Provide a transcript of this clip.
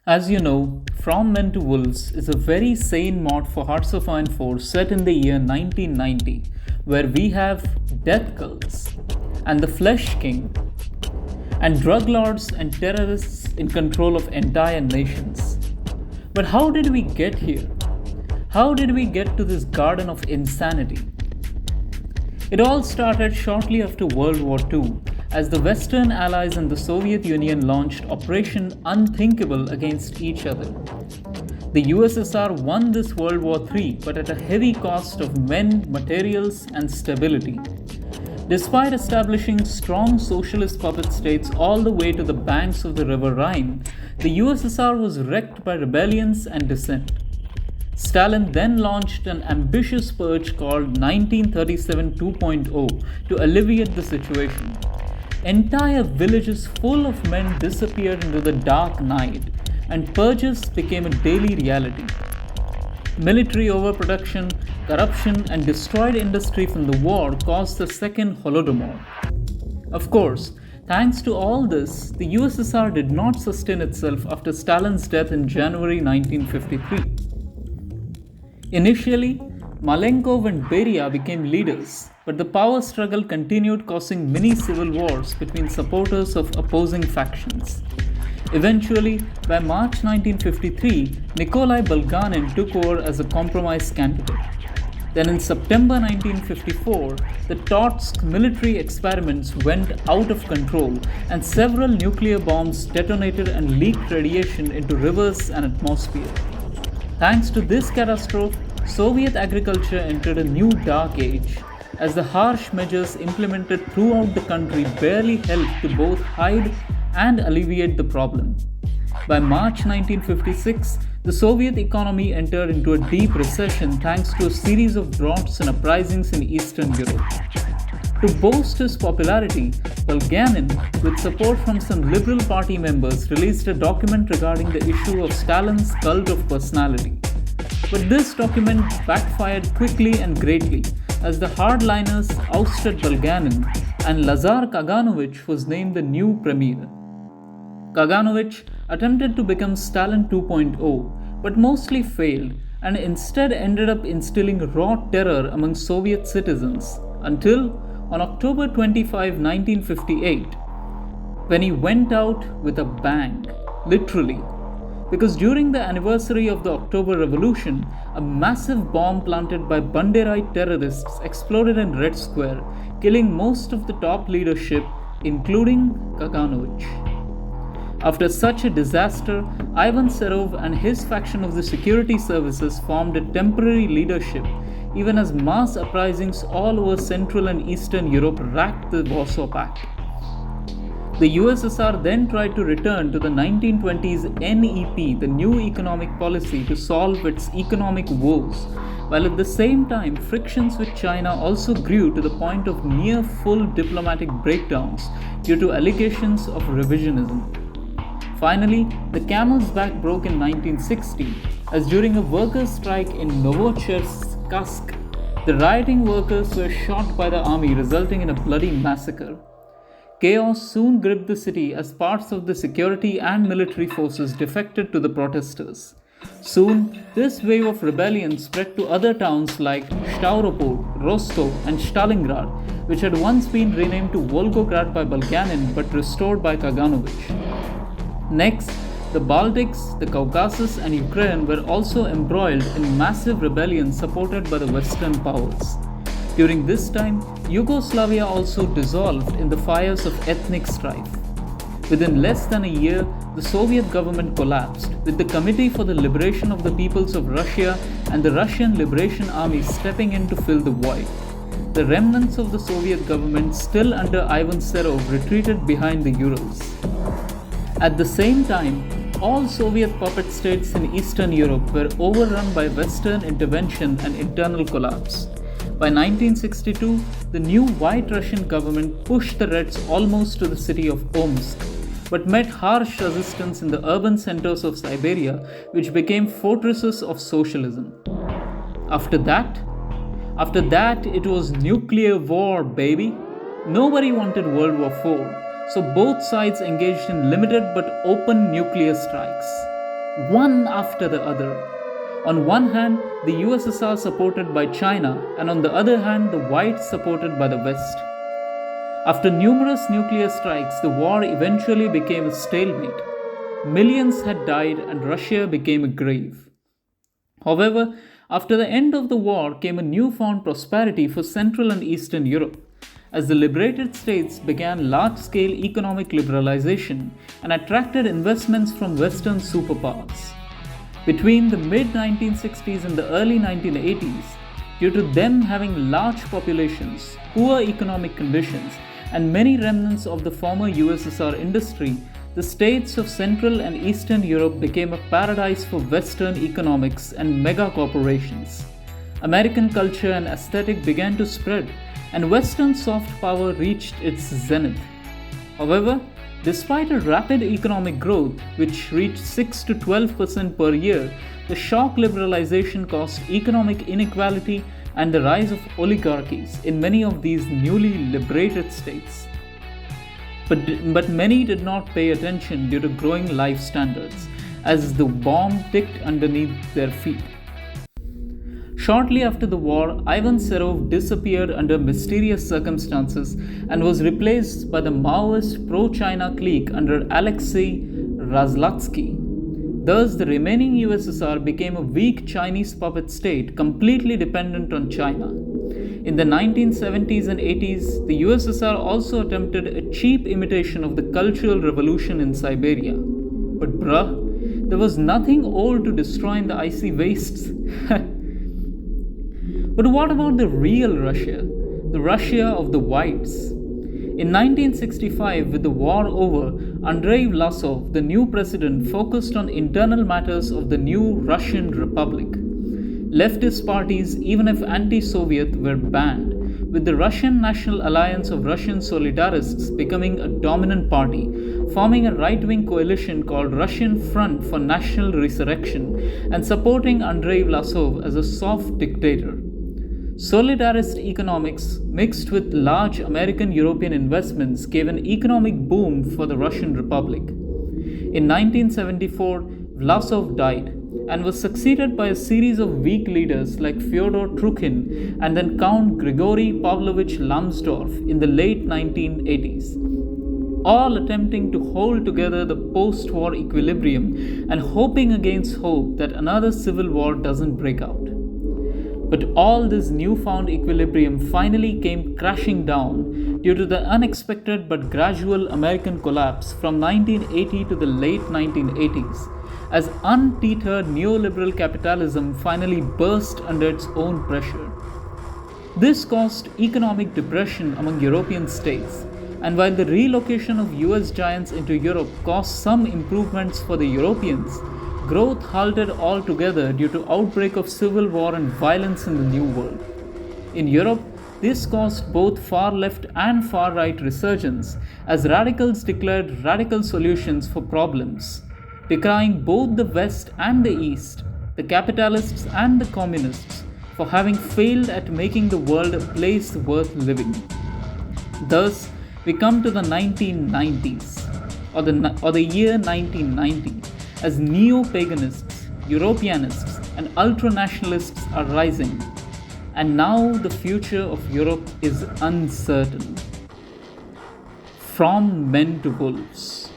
As you know, From Men to Wolves is a very sane mod for Hearts of Iron 4 set in the year 1990, where we have death cults and the Flesh King, and drug lords and terrorists in control of entire nations. But how did we get here? How did we get to this garden of insanity? It all started shortly after World War II, as the Western Allies and the Soviet Union launched Operation Unthinkable against each other. The USSR won this World War III, but at a heavy cost of men, materials, and stability. Despite establishing strong socialist puppet states all the way to the banks of the River Rhine, the USSR was wrecked by rebellions and dissent. Stalin then launched an ambitious purge called 1937 2.0 to alleviate the situation. Entire villages full of men disappeared into the dark night, and purges became a daily reality. Military overproduction, corruption, and destroyed industry from the war caused the second Holodomor. Of course, thanks to all this, the USSR did not sustain itself after Stalin's death in January 1953. Initially, Malenkov and Beria became leaders, but the power struggle continued, causing many civil wars between supporters of opposing factions. Eventually, by March 1953, Nikolai Bulganin took over as a compromise candidate. Then in September 1954, the Torsk military experiments went out of control and several nuclear bombs detonated and leaked radiation into rivers and atmosphere. Thanks to this catastrophe, Soviet agriculture entered a new dark age, as the harsh measures implemented throughout the country barely helped to both hide and alleviate the problem. By March 1956, the Soviet economy entered into a deep recession thanks to a series of droughts and uprisings in Eastern Europe. To boost his popularity, Bulganin, with support from some Liberal Party members, released a document regarding the issue of Stalin's cult of personality. But this document backfired quickly and greatly, as the hardliners ousted Bulganin and Lazar Kaganovich was named the new premier. Kaganovich attempted to become Stalin 2.0, but mostly failed and instead ended up instilling raw terror among Soviet citizens until, on October 25, 1958, when he went out with a bang, literally. Because during the anniversary of the October Revolution, a massive bomb planted by Banderite terrorists exploded in Red Square, killing most of the top leadership, including Kaganovich. After such a disaster, Ivan Serov and his faction of the security services formed a temporary leadership, even as mass uprisings all over Central and Eastern Europe racked the Warsaw Pact. The USSR then tried to return to the 1920s NEP, the New Economic Policy, to solve its economic woes, while at the same time frictions with China also grew to the point of near full diplomatic breakdowns due to allegations of revisionism. Finally, the camel's back broke in 1960, as during a workers' strike in Novocherkassk, the rioting workers were shot by the army, resulting in a bloody massacre. Chaos soon gripped the city as parts of the security and military forces defected to the protesters. Soon, this wave of rebellion spread to other towns like Stavropol, Rostov, and Stalingrad, which had once been renamed to Volgograd by Bulganin but restored by Kaganovich. Next, the Baltics, the Caucasus, and Ukraine were also embroiled in massive rebellions supported by the Western powers. During this time, Yugoslavia also dissolved in the fires of ethnic strife. Within less than a year, the Soviet government collapsed, with the Committee for the Liberation of the Peoples of Russia and the Russian Liberation Army stepping in to fill the void. The remnants of the Soviet government, still under Ivan Serov, retreated behind the Urals. At the same time, all Soviet puppet states in Eastern Europe were overrun by Western intervention and internal collapse. By 1962, the new White Russian government pushed the Reds almost to the city of Omsk, but met harsh resistance in the urban centers of Siberia, which became fortresses of socialism. After that, it was nuclear war, baby. Nobody wanted World War IV, so both sides engaged in limited but open nuclear strikes. one after the other. On one hand, the USSR supported by China, and on the other hand, the whites supported by the West. After numerous nuclear strikes, the war eventually became a stalemate. Millions had died, and Russia became a grave. However, after the end of the war came a newfound prosperity for Central and Eastern Europe, as the liberated states began large scale economic liberalization and attracted investments from Western superpowers. Between the mid 1960s and the early 1980s, due to them having large populations, poor economic conditions, and many remnants of the former USSR industry, the states of Central and Eastern Europe became a paradise for Western economics and mega corporations. American culture and aesthetic began to spread, and Western soft power reached its zenith. However, despite a rapid economic growth, which reached 6 to 12% per year, the shock liberalization caused economic inequality and the rise of oligarchies in many of these newly liberated states. But many did not pay attention due to growing life standards, as the bomb ticked underneath their feet. Shortly after the war, Ivan Serov disappeared under mysterious circumstances and was replaced by the Maoist pro-China clique under Alexei Razlatsky. Thus, the remaining USSR became a weak Chinese puppet state completely dependent on China. In the 1970s and 80s, the USSR also attempted a cheap imitation of the Cultural Revolution in Siberia. But bruh, there was nothing old to destroy in the icy wastes. But what about the real Russia? The Russia of the whites? In 1965, with the war over, Andrei Vlasov, the new president, focused on internal matters of the new Russian Republic. Leftist parties, even if anti-Soviet, were banned, with the Russian National Alliance of Russian Solidarists becoming a dominant party, forming a right-wing coalition called Russian Front for National Resurrection and supporting Andrei Vlasov as a soft dictator. Solidarist economics mixed with large American European investments gave an economic boom for the Russian Republic. In 1974, Vlasov died and was succeeded by a series of weak leaders like Fyodor Trukhin and then Count Grigory Pavlovich Lambsdorff in the late 1980s, all attempting to hold together the post-war equilibrium and hoping against hope that another civil war doesn't break out. But all this newfound equilibrium finally came crashing down due to the unexpected but gradual American collapse from 1980 to the late 1980s, as untethered neoliberal capitalism finally burst under its own pressure. This caused economic depression among European states, and while the relocation of US giants into Europe caused some improvements for the Europeans, growth halted altogether due to outbreak of civil war and violence in the New World. In Europe, this caused both far left and far right resurgence as radicals declared radical solutions for problems, decrying both the West and the East, the capitalists and the communists, for having failed at making the world a place worth living. Thus, we come to the 1990s, or the year 1990, as neo-paganists, Europeanists, and ultra-nationalists are rising. And now the future of Europe is uncertain. From men to wolves.